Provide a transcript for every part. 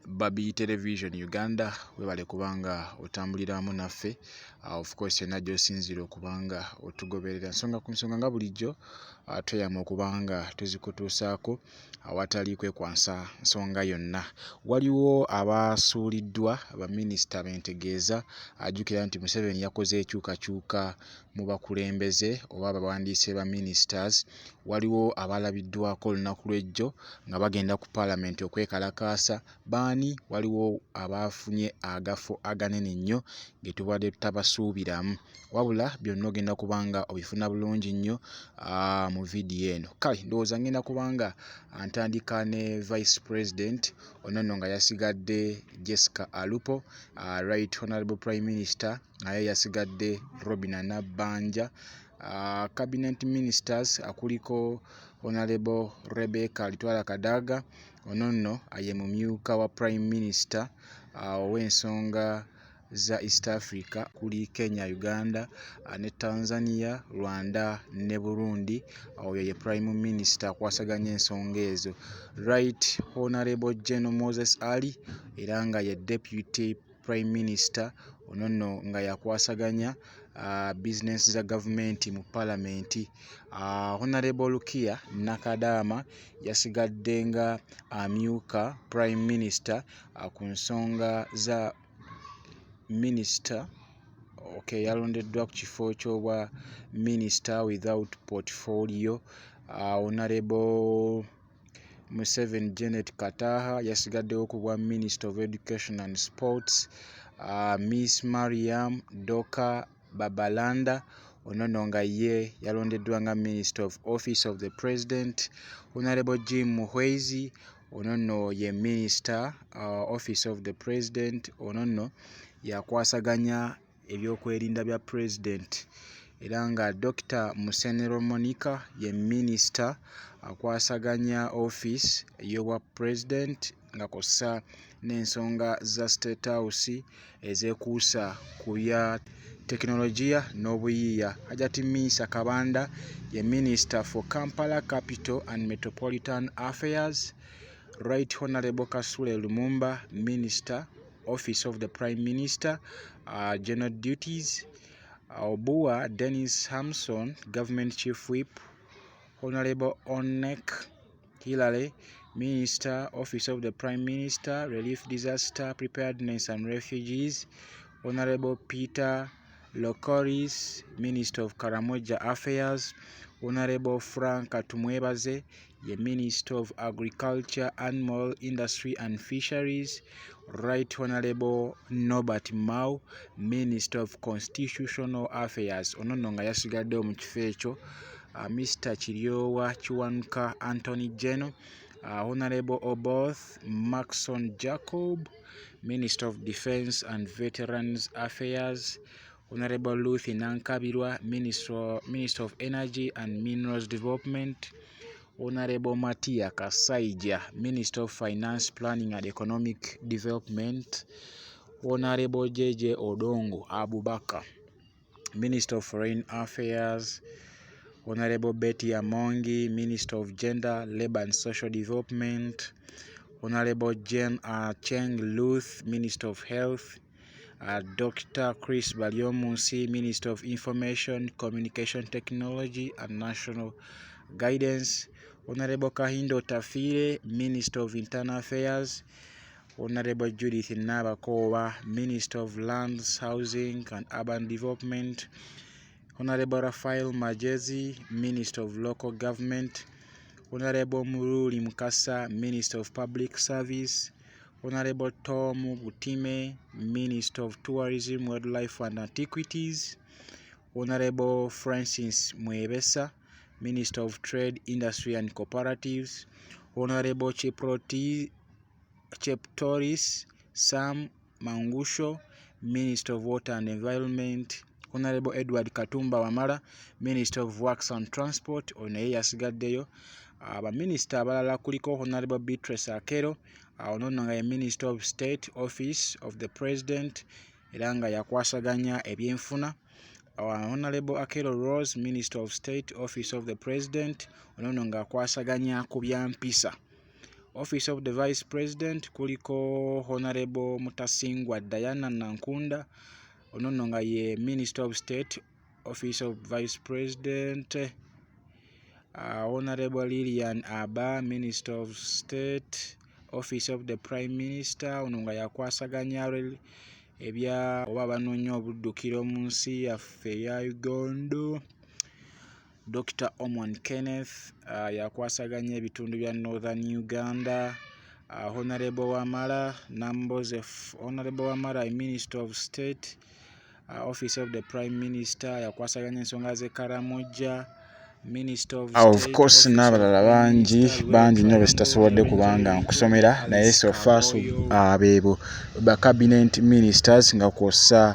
Babi Television Uganda webale kubanga otambuliramu naffe of course yonna gy'osinzira okubanga otugoberera nsonga ku nsonga nga bulijjo tweyama okubanga tuzikutuusaako awatali kwekwansa nsonga yonna. Waliwo abasuuliddwa baminisita bentegeeza ajjukira nti Museveni yakoze ekyukakyuka mu bakulembeze oba abawandiise ba ministers. Waliwo abalabiddwako olunaku lw'ejjo nga bagenda ku Parliament okwekalakaasa. Baani waliwo abafunye agafo aganene nnyo ge tubadde tutabasuubiramu, wabula byonna ogenda kubanga obifuna bulungi nnyo mu vidiyo eno. Kale ndowooza ngenda kubanga ntandika ne Vice President ono nga yasigadde Jessica Alupo, Right Honorable Prime Minister naye yasigadde Robinah Nabbanja. Cabinet Ministers akuliko Honorable Rebecca Litwala Kadaga, ono nno ye mumyuka wa Prime Minister ow'ensonga za East Africa kuli Kenya, Uganda ne Tanzania, Rwanda ne Burundi. Oyo ye Prime Minister akwasaganya ensonga ezo. Right Honorable General Moses Ali era nga ye Deputy Prime Minister, ono nno nga yakwasaganya business za government mu Parliament. Honorable Lukia Nakadama yasigadde nga amyuka Prime Minister ku nsonga za Minister yalondeddwa ku kifo ky'obwa Minister without portfolio. Honorable Museveni Janet Kataha yasigaddewo ku bwa Minister of Education and Sports. Miss Mariam Doka Babalanda, ono nno nga ye yalondeddwa nga Minister of Office of the President. Honorable Jim Muhwezi, ono nno ye Minister Office of the President. Ono nno yakwasaganya ebyokwerinda bya President, era nga Dr. Musenero Monica ye Minister akwasaganya Office y'obwa President nga kossa n'ensonga za State House ezekuusa ku bya tekinologiya n'obuyiiya. Hajati Misa Kabanda ye Minister for Kampala Capital and Metropolitan Affairs. Right Honorable Kasule Lumumba, Minister Office of the Prime Minister, General Duties. Obua Dennis Hamson, Government Chief Whip. Honorable Onek Hilary, Minister Office of the Prime Minister, Relief Disaster Preparedness and Refugees. Honorable Peter Lokoris, Minister of Karamoja Affairs. Honorable Frank Atumwebaze, the Minister of Agriculture, Animal Industry and Fisheries. Right Honorable Norbert Mao, Minister of Constitutional Affairs. Ono nno nga yasigadde mu kifo ekyo Mr. Kiryowa Kiwanuka Anthony General. Honorable Oboth Maxon Jacob, Minister of Defence and Veterans Affairs. Honorable Luthi Nankabirwa, Minister of Energy and Minerals Development. Honorable Matia Kasaija, Minister of Finance, Planning and Economic Development. Honorable JJ Odongo Abubakar, Minister of Foreign Affairs. Honorable Betty Amongi, Minister of Gender, Labour and Social Development. Honorable Jen Cheng Luth, Minister of Health. Dr. Chris Balyomusi, Minister of Information, Communication Technology and National Guidance. Honorable Kahindo Tafire, Minister of Internal Affairs. Honorable Judith Nabakoba, Minister of Lands, Housing and Urban Development. Honorable Raphael Majezi, Minister of Local Government. Honorable Muruli Mukasa, Minister of Public Service. Honorable Tom Butime, Minister of Tourism, Wildlife and Antiquities. Honorable Francis Mwebesa, Minister of Trade, Industry and Cooperatives. Honorable Cheptoris Sam Mangusho, Minister of Water and Environment. Honorable Edward Katumba Wamala, Minister of Works and Transport. Ono ye yasigaddeyo. Abaminisita abalala kuliko Honorable Beatrice Akero, ono nno nga ye Minister of State Office of the President era nga yakwasaganya ebyenfuna. Honorable Akero Rose, Minister of State Office of the President, ono nno nga akwasaganya ku byampisa. Office of the Vice President kuliko Honorable Mutasingwa Diana Nankunda, ono nno nga ye Minister of State, Office of Vice President. Honorable Lilian Aba, Minister of State, Office of the Prime Minister, ono nga yakwasaganya ebya oba banoonya obuddukiro mu nsi yaffe eya Uganda. Dr. Omwan Kenneth yakwasaganya ebitundu bya Northern Uganda. Honorable Wamala Nambozef, Honorable Wamala, Minister of State, Office of the Prime Minister, yakwasaganya ensonga ze Karamoja. Of course n'abalala bangi nnyo besitasobodde kubanga nkusomera naye so far beebo ba cabinet ministers nga kw'ossa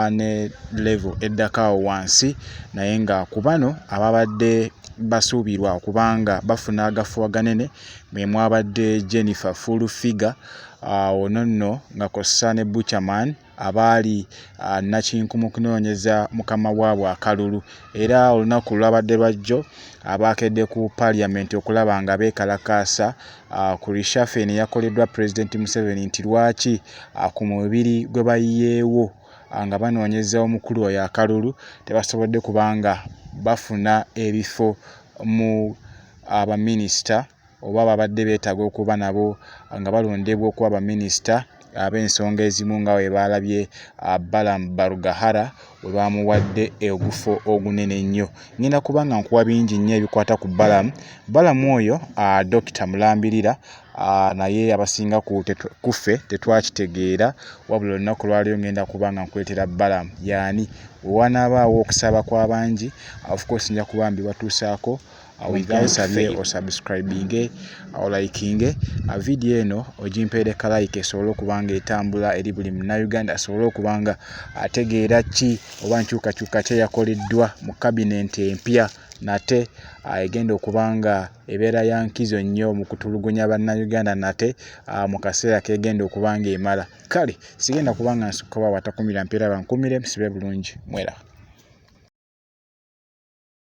ne level eddakaawo wansi, naye nga ku bano ababadde basuubirwa okubanga bafuna agafu aganene mwe mwabadde Jennifer Full-Figure, ono nno nga kw'ossa ne Buchaman abaali nakinku mu kunoonyeza mukama waabwe akalulu, era olunaku lwabadde lwajjo abakedde ku Parliament okulaba nga beekalakaasa ku reshuffle eyakoleddwa President Museveni nti lwaki ku mubiri gwe bayiyeewo nga banoonyeza omukulu oyo akalulu tebasobodde kubanga bafuna ebifo mu abaminisita oba babadde beetaaga okuba nabo nga balondebwa okuba abaminisita ab'ensonga ezimu nga bwe baalabye Balaam Barugahara we bamuwadde ogufo ogunene ennyo. Ngenda kubanga nkuwa bingi nnyo ebikwata ku Balaam oyo Dr. Mulambirira, naye abasinga ku ffe tetwakitegeera, wabula olunaku lwaliyo ngenda kubanga nkuleetera Balaam yaani. Wanaabaawo okusaba kw'abangi, of course nja kuba mbibatuusaako without osubscribinge olikinge video eno ogimpeereka like esobole okubanga etambula eri buli munnayuganda asobole okubanga ategeera ki oba nkyukakyuka ki eyakoleddwa mu cabinet empya nate egenda okubanga ebeera ya nkizo nnyo mu kutulugunya bannayuganda nate mu kaseera kegenda okubanga emala. Kale sigenda kubanga nsukka watakumira mpeera bankumire musibe bulungi mwera.